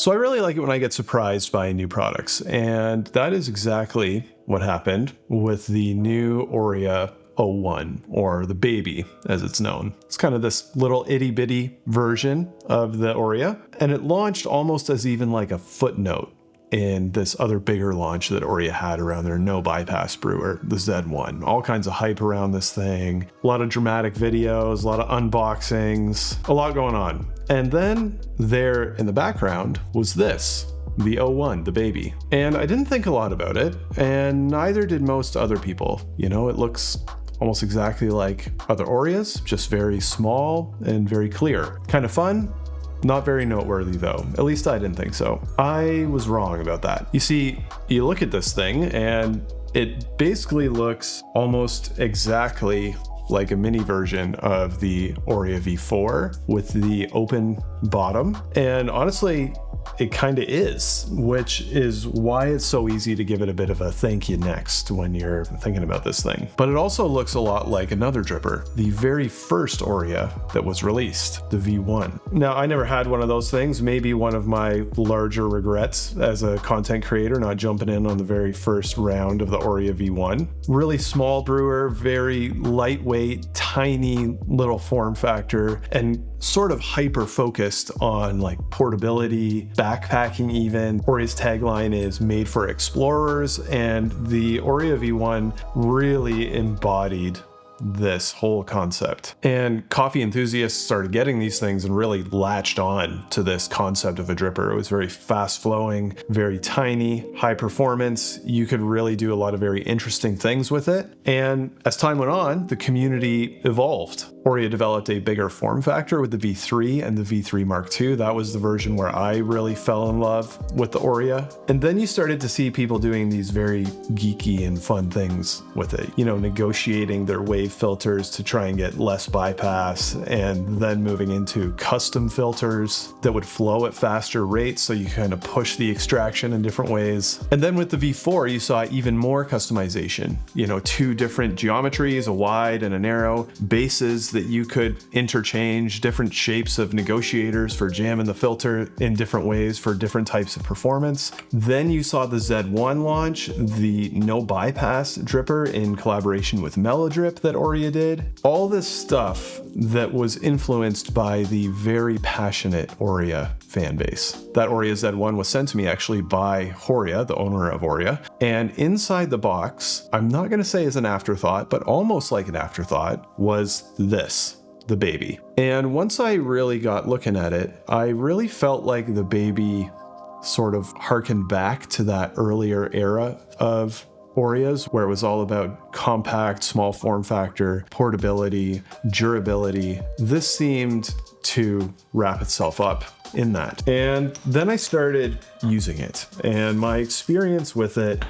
So I really like it when I get surprised by new products, and that is exactly what happened with the new Orea 01, or the Baby as it's known. It's kind of this little itty bitty version of the Orea, and it launched almost as even like a footnote in this other bigger launch that Orea had around their no bypass brewer, the Z1. All kinds of hype around this thing, a lot of dramatic videos, a lot of unboxings, a lot going on. And then there in the background was this, the 01, the Baby. And I didn't think a lot about it, and neither did most other people. You know, it looks almost exactly like other Oreas, just very small and very clear. Kind of fun. Not very noteworthy though, at least I didn't think so. I was wrong about that. You see, you look at this thing and it basically looks almost exactly like a mini version of the Orea V4 with the open bottom. And honestly, it kind of is, which is why it's so easy to give it a bit of a thank you next when you're thinking about this thing. But it also looks a lot like another dripper, the very first Orea that was released, the V1. Now, I never had one of those things, maybe one of my larger regrets as a content creator, not jumping in on the very first round of the Orea V1. Really small brewer, very lightweight, tiny little form factor, and sort of hyper focused on like portability, backpacking even. Orea's tagline is made for explorers, and the Orea V1 really embodied this whole concept. And coffee enthusiasts started getting these things and really latched on to this concept of a dripper. It was very fast flowing, very tiny, high performance. You could really do a lot of very interesting things with it. And as time went on, the community evolved. Orea developed a bigger form factor with the V3 and the V3 Mark II. That was the version where I really fell in love with the Orea. And then you started to see people doing these very geeky and fun things with it. You know, negotiating their wave filters to try and get less bypass, and then moving into custom filters that would flow at faster rates so you kind of push the extraction in different ways. And then with the V4, you saw even more customization. You know, two different geometries, a wide and a narrow, bases that you could interchange, different shapes of negotiators for jamming the filter in different ways for different types of performance. Then you saw the Z1 launch, the no bypass dripper in collaboration with Melodrip that Orea did. All this stuff that was influenced by the very passionate Orea fan base. That Orea Z1 was sent to me actually by Horia, the owner of Orea. And inside the box, I'm not going to say as an afterthought, but almost like an afterthought, was this, the Baby. And once I really got looking at it, I really felt like the Baby sort of harkened back to that earlier era of Oreas, where it was all about compact, small form factor, portability, durability. This seemed to wrap itself up in that. And then I started using it, and my experience with it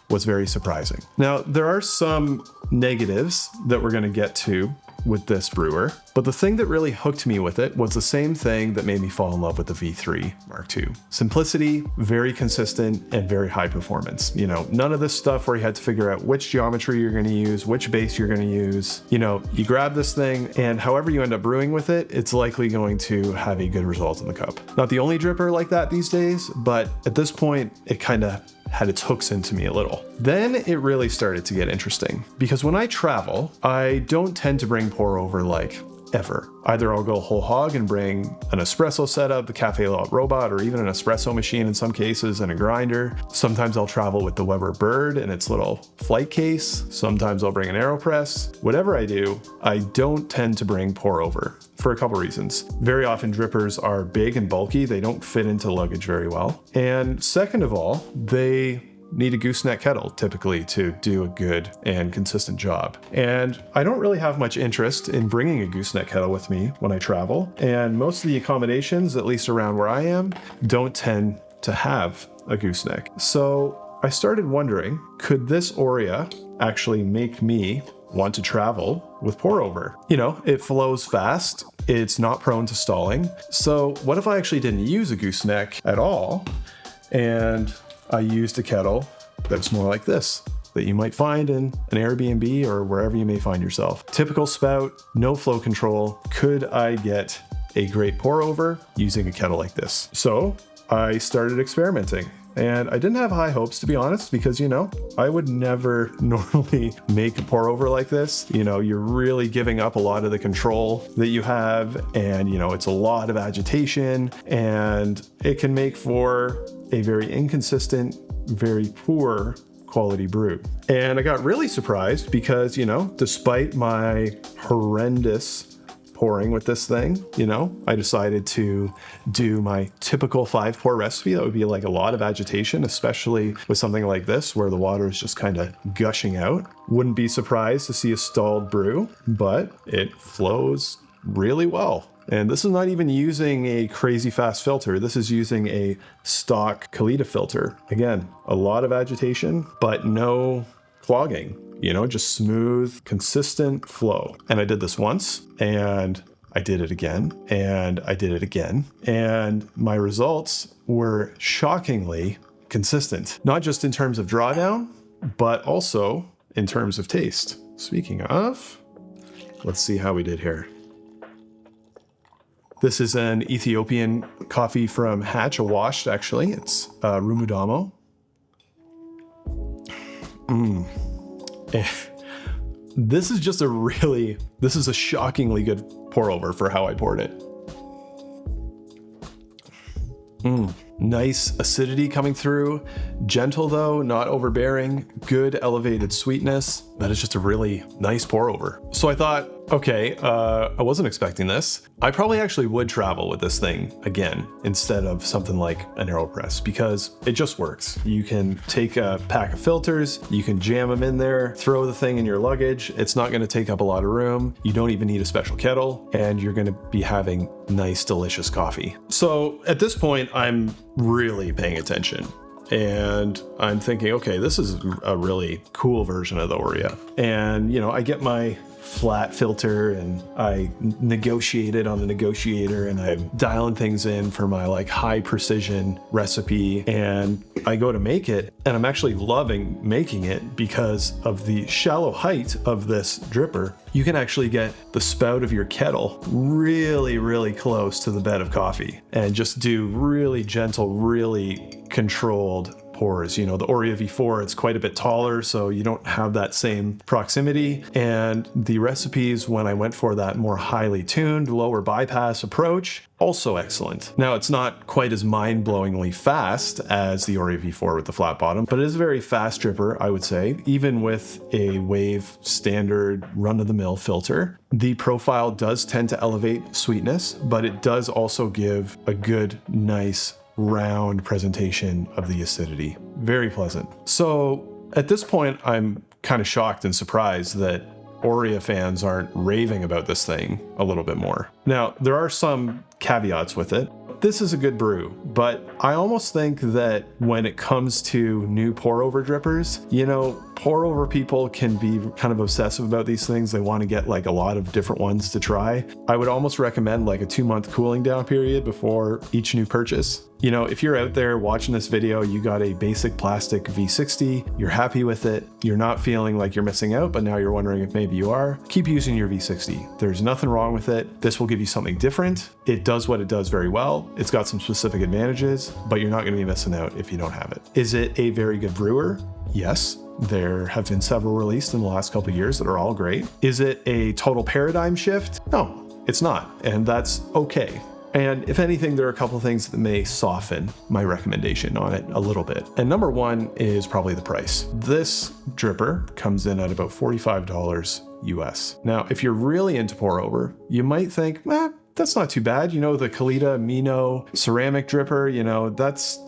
was very surprising. Now, there are some negatives that we're going to get to with this brewer, but the thing that really hooked me with it was the same thing that made me fall in love with the V3 Mark II. Simplicity, very consistent, and very high performance. You know, none of this stuff where you had to figure out which geometry you're going to use, which base you're going to use. You know, you grab this thing, and however you end up brewing with it, it's likely going to have a good result in the cup. Not the only dripper like that these days, but at this point, it kind of had its hooks into me a little. Then it really started to get interesting, because when I travel, I don't tend to bring pour over like ever. Either I'll go whole hog and bring an espresso setup, the Cafe Latte Robot, or even an espresso machine in some cases, and a grinder. Sometimes I'll travel with the Weber Bird and its little flight case. Sometimes I'll bring an AeroPress. Whatever I do, I don't tend to bring pour over for a couple reasons. Very often drippers are big and bulky. They don't fit into luggage very well. And second of all, they need a gooseneck kettle typically to do a good and consistent job. And I don't really have much interest in bringing a gooseneck kettle with me when I travel. And most of the accommodations, at least around where I am, don't tend to have a gooseneck. So I started wondering, could this Orea actually make me want to travel with pour over? You know, it flows fast. It's not prone to stalling. So what if I actually didn't use a gooseneck at all, and I used a kettle that's more like this, that you might find in an Airbnb or wherever you may find yourself? Typical spout, no flow control. Could I get a great pour over using a kettle like this? So I started experimenting. And I didn't have high hopes, to be honest, because, I would never normally make a pour over like this. You're really giving up a lot of the control that you have, and, it's a lot of agitation, and it can make for a very inconsistent, very poor quality brew. And I got really surprised because, despite my horrendous pouring with this thing, I decided to do my typical 5-pour recipe. That would be like a lot of agitation, especially with something like this where the water is just kind of gushing out. Wouldn't be surprised to see a stalled brew, but it flows really well. And this is not even using a crazy fast filter. This is using a stock Kalita filter. Again, a lot of agitation, but no clogging. Just smooth, consistent flow. And I did this once, and I did it again, and I did it again. And my results were shockingly consistent, not just in terms of drawdown, but also in terms of taste. Speaking of, let's see how we did here. This is an Ethiopian coffee from Hatch, a washed actually. It's Rumudamo. This is a shockingly good pour over for how I poured it. Nice acidity coming through, gentle though, not overbearing, good elevated sweetness. That is just a really nice pour over. So I thought, okay, I wasn't expecting this. I probably actually would travel with this thing again instead of something like an AeroPress because it just works. You can take a pack of filters, you can jam them in there, throw the thing in your luggage. It's not going to take up a lot of room. You don't even need a special kettle, and you're going to be having nice, delicious coffee. So at this point, I'm really paying attention. And I'm thinking, okay, this is a really cool version of the Orea. And, I get my flat filter and I negotiate it on the negotiator, and I'm dialing things in for my high precision recipe, and I go to make it, and I'm actually loving making it because of the shallow height of this dripper. You can actually get the spout of your kettle really, really close to the bed of coffee and just do really gentle, really controlled pours. The Orea V4, it's quite a bit taller, so you don't have that same proximity. And the recipes, when I went for that more highly tuned, lower bypass approach, also excellent. Now, it's not quite as mind-blowingly fast as the Orea V4 with the flat bottom, but it is a very fast dripper, I would say, even with a Wave standard run-of-the-mill filter. The profile does tend to elevate sweetness, but it does also give a good, nice, round presentation of the acidity. Very pleasant. So at this point, I'm kind of shocked and surprised that Orea fans aren't raving about this thing a little bit more. Now, there are some caveats with it. This is a good brew, but I almost think that when it comes to new pour over drippers, pour over people can be kind of obsessive about these things. They want to get a lot of different ones to try. I would almost recommend a 2-month cooling down period before each new purchase. If you're out there watching this video, you got a basic plastic V60, you're happy with it, you're not feeling like you're missing out, but now you're wondering if maybe you are, keep using your V60. There's nothing wrong with it. This will give you something different. It does what it does very well. It's got some specific advantages, but you're not going to be missing out if you don't have it. Is it a very good brewer? Yes. There have been several released in the last couple of years that are all great. Is it a total paradigm shift? No, it's not. And that's okay. And if anything, there are a couple of things that may soften my recommendation on it a little bit. And number one is probably the price. This dripper comes in at about $45 US. Now, if you're really into pour over, you might think, that's not too bad. The Kalita Mino ceramic dripper, that's,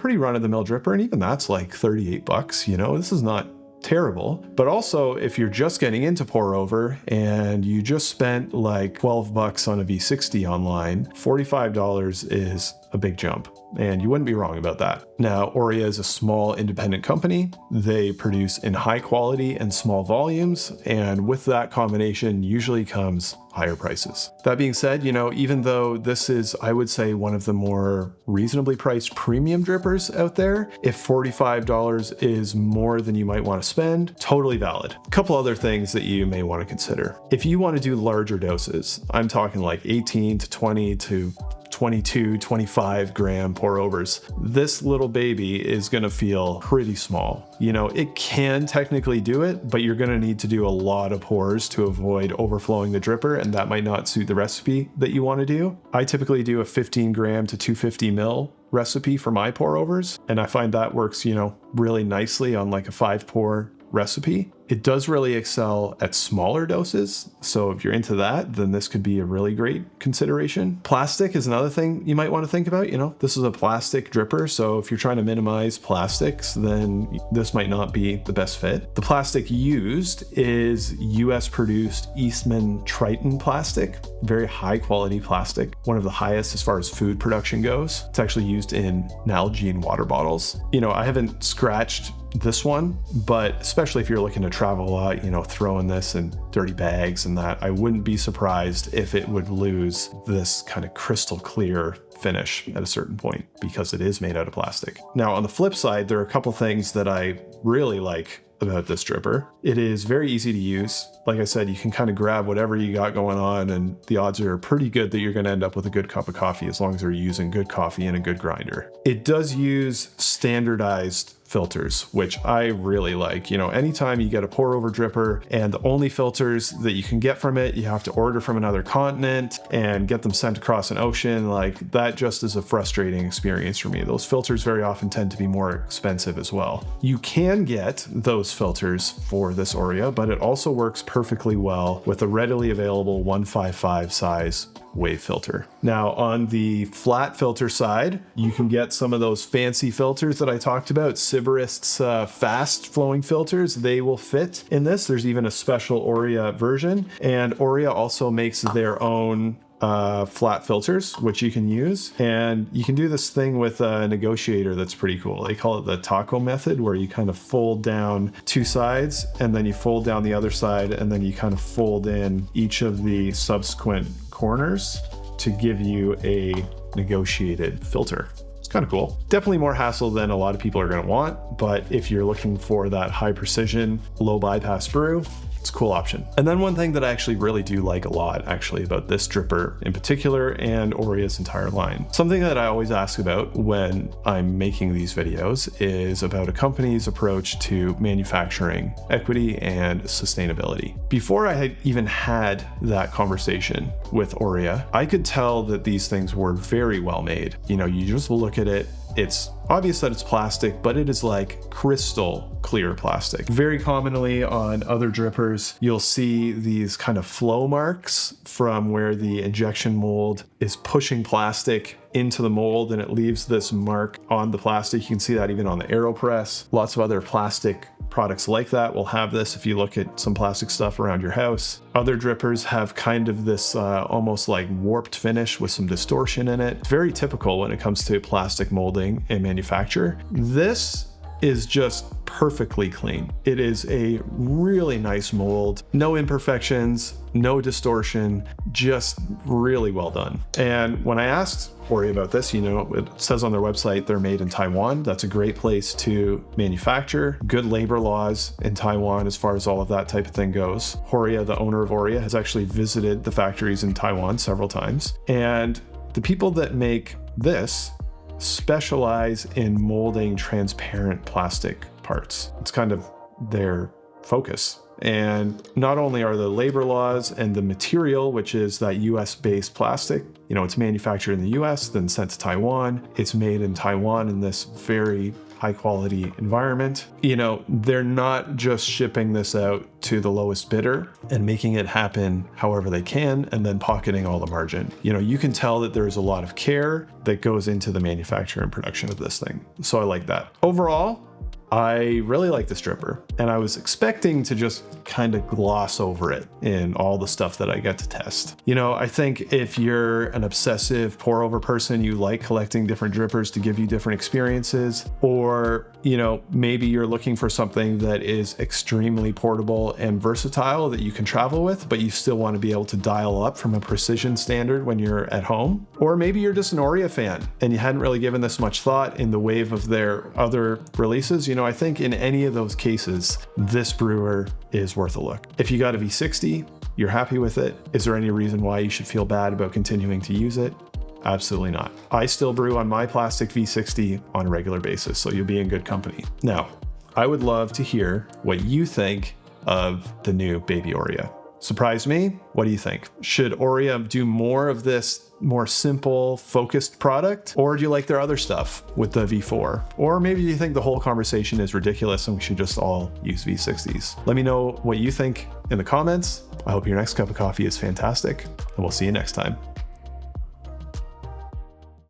pretty run-of-the-mill dripper. And even that's $38. This is not terrible. But also, if you're just getting into pour over and you just spent $12 on a V60 online, $45 is a big jump. And you wouldn't be wrong about that. Now, Orea is a small independent company. They produce in high quality and small volumes. And with that combination usually comes higher prices. That being said, even though this is, I would say, one of the more reasonably priced premium drippers out there, if $45 is more than you might want to spend, totally valid. A couple other things that you may want to consider. If you want to do larger doses, I'm talking 18 to 20 to 22, 25 gram pour overs. This little baby is gonna feel pretty small. You know, it can technically do it, but you're gonna need to do a lot of pours to avoid overflowing the dripper, and that might not suit the recipe that you wanna do. I typically do a 15 gram to 250 mil recipe for my pour overs, and I find that works, you know, really nicely on like a 5 pour recipe. It does really excel at smaller doses, so if you're into that, then this could be a really great consideration. Plastic is another thing you might want to think about. You know, this is a plastic dripper, so if you're trying to minimize plastics, then this might not be the best fit. The plastic used is US produced Eastman Triton plastic, very high quality plastic, one of the highest as far as food production goes. It's actually used in Nalgene water bottles. You know, I haven't scratched this one, but especially if you're looking to travel a lot, you know, throwing this in dirty bags and that, I wouldn't be surprised if it would lose this kind of crystal clear finish at a certain point because it is made out of plastic. Now, on the flip side, there are a couple things that I really like about this dripper. It is very easy to use. Like I said, you can kind of grab whatever you got going on, and the odds are pretty good that you're going to end up with a good cup of coffee as long as you're using good coffee and a good grinder. It does use standardized filters, which I really like. You know, anytime you get a pour over dripper and the only filters that you can get from it, you have to order from another continent and get them sent across an ocean, like that just is a frustrating experience for me. Those filters very often tend to be more expensive as well. You can get those filters for this Orea, but it also works perfectly well with a readily available 155 size wave filter. Now, on the flat filter side, you can get some of those fancy filters that I talked about, Siberist's fast flowing filters. They will fit in this. There's even a special Orea version, and Orea also makes their own flat filters, which you can use, and you can do this thing with a negotiator that's pretty cool. They call it the taco method, where you kind of fold down 2 sides and then you fold down the other side, and then you kind of fold in each of the subsequent corners to give you a negotiated filter. It's kind of cool. Definitely more hassle than a lot of people are going to want, but if you're looking for that high precision, low bypass brew, it's a cool option. And then one thing that I actually really do like a lot actually about this dripper in particular, and Orea's entire line, something that I always ask about when I'm making these videos is about a company's approach to manufacturing equity and sustainability. Before I had even had that conversation with Orea, I could tell that these things were very well made. You know, you just look at it, it's obvious that it's plastic, but it is like crystal clear plastic. Very commonly on other drippers, you'll see these kind of flow marks from where the injection mold is pushing plastic into the mold, and it leaves this mark on the plastic. You can see that even on the AeroPress. Lots of other plastic products like that will have this if you look at some plastic stuff around your house. Other drippers have kind of this almost like warped finish with some distortion in it. It's very typical when it comes to plastic molding and manufacture. This is just perfectly clean. It is a really nice mold, no imperfections, no distortion, just really well done. And when I asked Orea about this, you know, it says on their website they're made in Taiwan. That's a great place to manufacture. Good labor laws in Taiwan as far as all of that type of thing goes. Orea, the owner of Orea, has actually visited the factories in Taiwan several times. And the people that make this specialize in molding transparent plastic parts. It's kind of their focus. And not only are the labor laws and the material, which is that US based plastic, you know, it's manufactured in the US, then sent to Taiwan. It's made in Taiwan in this very high quality environment. You know, they're not just shipping this out to the lowest bidder and making it happen however they can and then pocketing all the margin. You know, you can tell that there's a lot of care that goes into the manufacture and production of this thing. So I like that. Overall, I really like this dripper, and I was expecting to just kind of gloss over it in all the stuff that I get to test. You know, I think if you're an obsessive pour over person, you like collecting different drippers to give you different experiences, or, you know, maybe you're looking for something that is extremely portable and versatile that you can travel with, but you still want to be able to dial up from a precision standard when you're at home. Or maybe you're just an Orea fan and you hadn't really given this much thought in the wave of their other releases. You know, I think in any of those cases, this brewer is worth a look. If you got a V60, you're happy with it, is there any reason why you should feel bad about continuing to use it? Absolutely not. I still brew on my plastic V60 on a regular basis, so you'll be in good company. Now, I would love to hear what you think of the new Baby Orea. Surprise me? What do you think? Should Orea do more of this more simple, focused product? Or do you like their other stuff with the V4? Or maybe you think the whole conversation is ridiculous and we should just all use V60s? Let me know what you think in the comments. I hope your next cup of coffee is fantastic, and we'll see you next time.